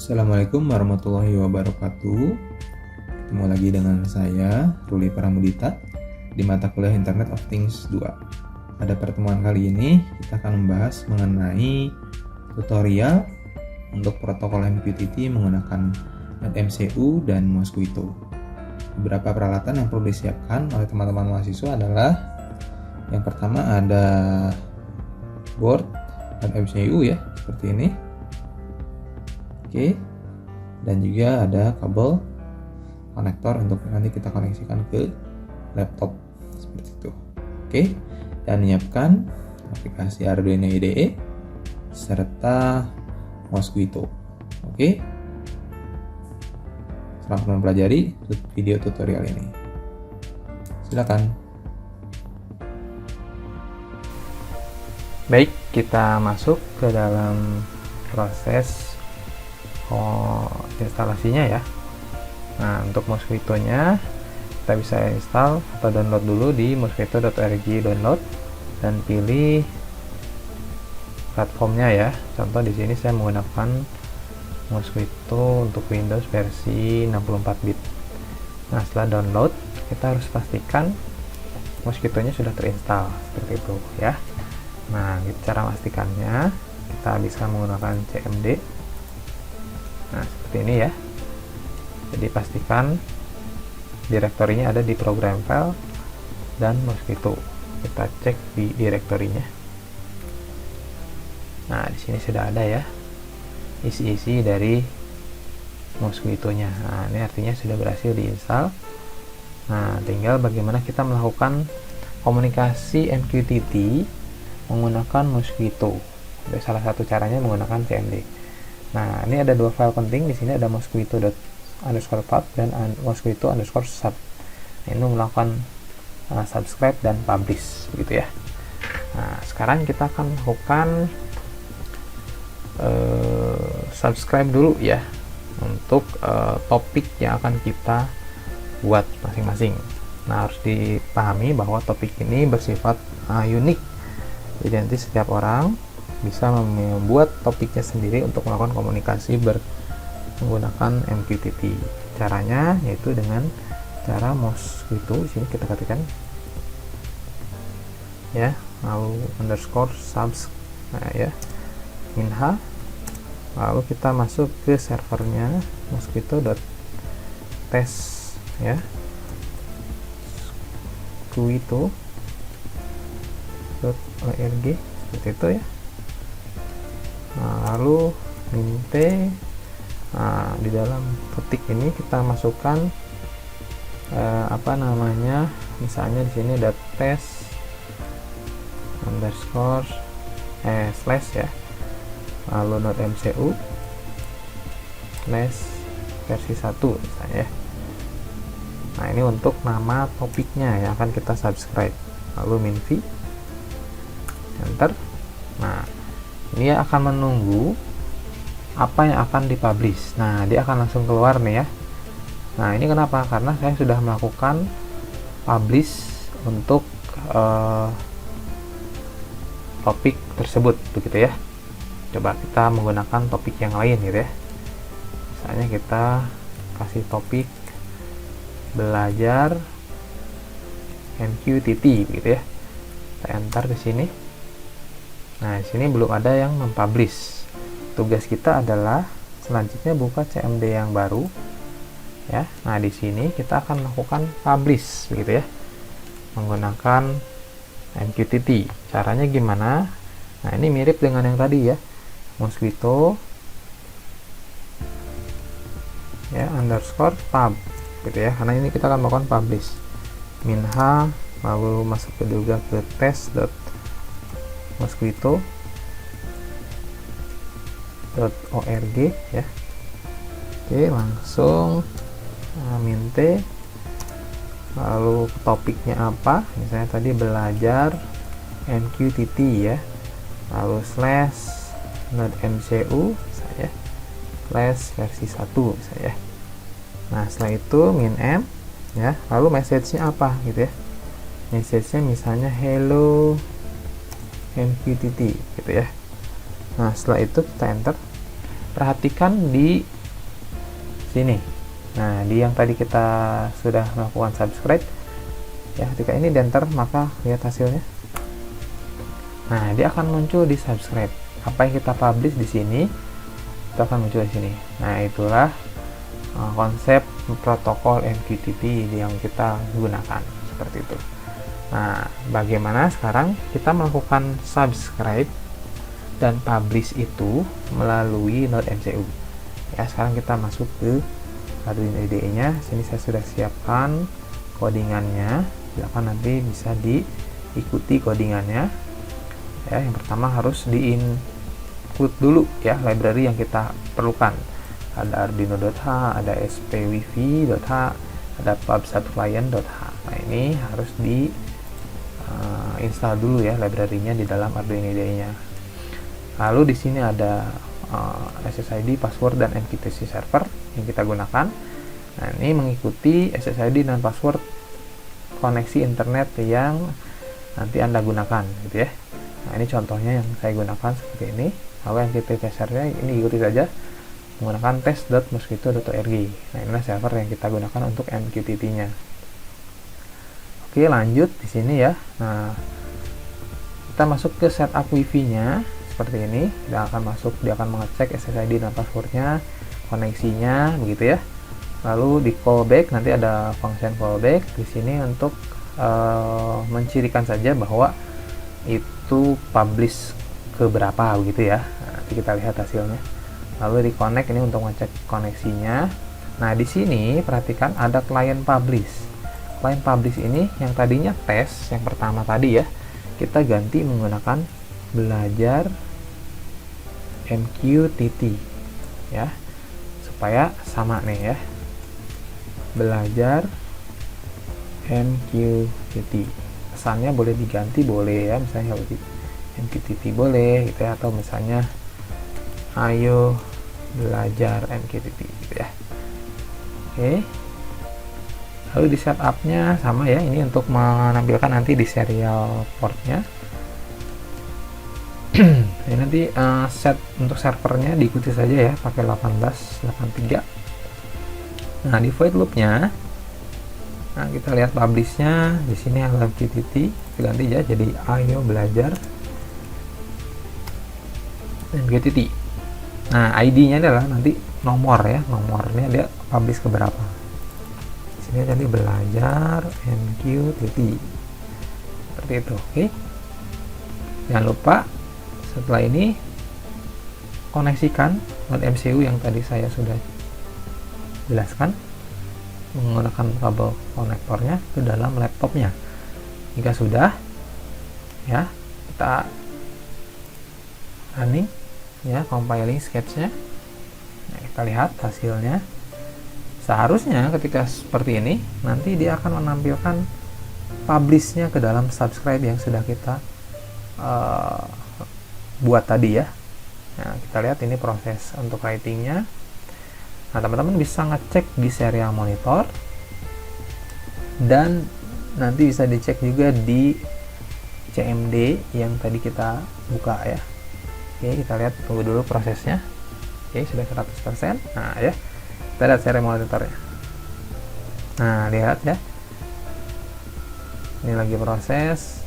Assalamualaikum warahmatullahi wabarakatuh. Ketemu lagi dengan saya, Ruli Pramudita, di mata kuliah Internet of Things 2. Pada pertemuan kali ini, kita akan membahas mengenai tutorial untuk protokol MQTT menggunakan NetMCU dan Mosquito. Beberapa peralatan yang perlu disiapkan oleh teman-teman mahasiswa adalah yang pertama ada board NetMCU ya, seperti ini. Oke, dan juga ada kabel konektor untuk nanti kita koneksikan ke laptop seperti itu. Oke, dan menyiapkan aplikasi Arduino IDE serta Mosquito. Oke, selamat mempelajari video tutorial ini. Silakan. Baik, kita masuk ke dalam proses instalasinya ya. Nah, untuk Mosquito-nya kita bisa install atau download dulu di mosquito.org download dan pilih platformnya ya. Contoh di sini saya menggunakan Mosquito untuk Windows versi 64 bit. Nah, setelah download kita harus pastikan Mosquito-nya sudah terinstall seperti itu ya. Nah, cara memastikannya kita bisa menggunakan cmd. Nah, seperti ini ya. Jadi pastikan direktorinya ada di program file dan Mosquito. Kita cek di direktorinya. Nah, di sini sudah ada ya isi-isi dari Mosquito-nya. Nah, ini artinya sudah berhasil diinstal. Nah, tinggal bagaimana kita melakukan komunikasi MQTT menggunakan Mosquito. Salah satu caranya menggunakan cmd. Nah, ini ada dua file penting. Di sini ada mosquito_pub dan mosquito_sub. Ini melakukan subscribe dan publish, begitu ya. Nah, sekarang kita akan melakukan subscribe dulu ya untuk topik yang akan kita buat masing-masing. Nah, harus dipahami bahwa topik ini bersifat unik. Jadi nanti setiap orang bisa membuat topiknya sendiri untuk melakukan komunikasi menggunakan MQTT. Caranya yaitu dengan cara Mosquito. Di sini kita ketikkan ya, lalu _subs, nah ya, minha, lalu kita masuk ke servernya mosquito.test ya, mosquito.org seperti itu ya. Nah, lalu minte. Nah, di dalam ketik ini kita masukkan misalnya di sini ada test _/ ya, lalu .mcu versi 1 misalnya ya. Nah, ini untuk nama topiknya yang akan kita subscribe. Lalu minv, enter. Nah, ini akan menunggu apa yang akan dipublish. Nah, dia akan langsung keluar nih ya. Nah, ini kenapa? Karena saya sudah melakukan publish untuk topik tersebut, begitu ya. Coba kita menggunakan topik yang lain gitu ya. Misalnya kita kasih topik belajar MQTT, gitu ya. Kita enter di sini. Nah, di sini belum ada yang mempublish. Tugas kita adalah selanjutnya buka cmd yang baru ya. Nah, di sini kita akan melakukan publish, begitu ya, menggunakan MQTT. Caranya gimana? Nah, ini mirip dengan yang tadi ya, Mosquito ya _pub gitu ya, karena ini kita akan melakukan publish minha, lalu masuk juga ke test.mosquito.org ya. Oke, langsung minte, lalu topiknya apa, misalnya tadi belajar MQTT ya, lalu /.mcu saya versi 1 saya. Nah, setelah itu -m ya, lalu message-nya apa gitu ya, message-nya misalnya hello MQTT gitu ya. Nah, setelah itu kita enter. Perhatikan di sini. Nah, di yang tadi kita sudah melakukan subscribe ya, ketika ini di enter, maka lihat hasilnya. Nah, dia akan muncul di subscribe. Apa yang kita publish di sini itu akan muncul di sini. Nah, itulah konsep protokol MQTT yang kita gunakan, seperti itu. Nah, bagaimana sekarang kita melakukan subscribe dan publish itu melalui Node.mcu. Ya, sekarang kita masuk ke Arduino IDE-nya. Sini saya sudah siapkan codingannya. Silakan nanti bisa diikuti codingannya. Ya, yang pertama harus di-include dulu ya library yang kita perlukan. Ada Arduino.h, ada spwifi.h, ada pub1client.h. Nah, ini harus di install dulu ya library-nya di dalam Arduino IDE-nya. Lalu di sini ada SSID, password, dan MQTT server yang kita gunakan. Nah, ini mengikuti SSID dan password koneksi internet yang nanti Anda gunakan, gitu ya. Nah, ini contohnya yang saya gunakan seperti ini. Lalu MQTT servernya ini ikuti saja menggunakan test.mosquito.org. Nah, inilah server yang kita gunakan untuk MQTT-nya. Oke, lanjut di sini ya. Nah, kita masuk ke setup wifi-nya seperti ini. Dia akan mengecek SSID dan passwordnya, koneksinya, begitu ya. Lalu di callback, nanti ada function callback di sini untuk mencirikan saja bahwa itu publish ke berapa, begitu ya. Nah, nanti kita lihat hasilnya. Lalu di connect, ini untuk mengecek koneksinya. Nah, di sini perhatikan ada client publish. Client publish ini yang tadinya tes yang pertama tadi ya, kita ganti menggunakan belajar MQTT ya, supaya sama nih ya, belajar MQTT. Pesannya boleh diganti, boleh ya, misalnya MQTT boleh gitu ya, atau misalnya ayo belajar MQTT gitu ya. Oke, lalu di setupnya sama ya, ini untuk menampilkan nanti di serial portnya. Ini nanti set untuk servernya diikuti saja ya, pakai 1883. Nah, di void loopnya, nah kita lihat publishnya di sini MQTT diganti ya, jadi ayo belajar MQTT. Nah, ID-nya adalah nanti nomor ya, nomornya dia publish ke berapa. Di sini jadi belajar MQTT seperti itu. Oke, jangan lupa setelah ini koneksikan Node.mcu yang tadi saya sudah jelaskan menggunakan kabel konektornya ke dalam laptopnya. Jika sudah ya, kita running ya, compiling sketchnya. Nah, kita lihat hasilnya. Seharusnya ketika seperti ini nanti dia akan menampilkan publishnya ke dalam subscribe yang sudah kita buat tadi ya. Nah, kita lihat ini proses untuk writingnya. Nah, teman-teman bisa ngecek di serial monitor dan nanti bisa dicek juga di CMD yang tadi kita buka ya. Oke, kita lihat, tunggu dulu prosesnya. Oke, sudah 100%. Nah ya, kita lihat serial monitornya. Nah, lihat ya, ini lagi proses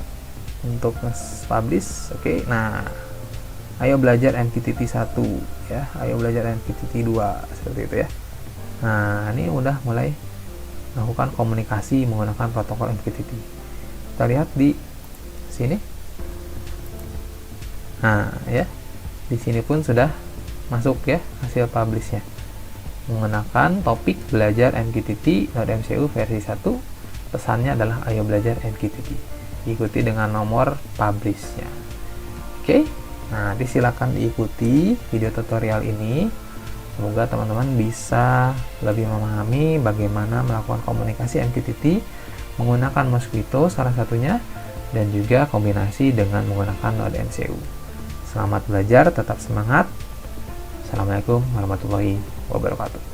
untuk publish. Oke, nah ayo belajar MQTT 1 ya, ayo belajar MQTT 2 seperti itu ya. Nah, ini udah mulai melakukan komunikasi menggunakan protokol MQTT. Kita lihat di sini. Nah, ya. Di sini pun sudah masuk ya hasil publishnya. Menggunakan topik belajar MQTT Node.mcu versi 1. Pesannya adalah ayo belajar MQTT. Ikuti dengan nomor publishnya. Oke. Nah, silakan diikuti video tutorial ini. Semoga teman-teman bisa lebih memahami bagaimana melakukan komunikasi MQTT menggunakan Mosquito salah satunya, dan juga kombinasi dengan menggunakan Node.mcu. Selamat belajar, tetap semangat. Assalamualaikum warahmatullahi wabarakatuh.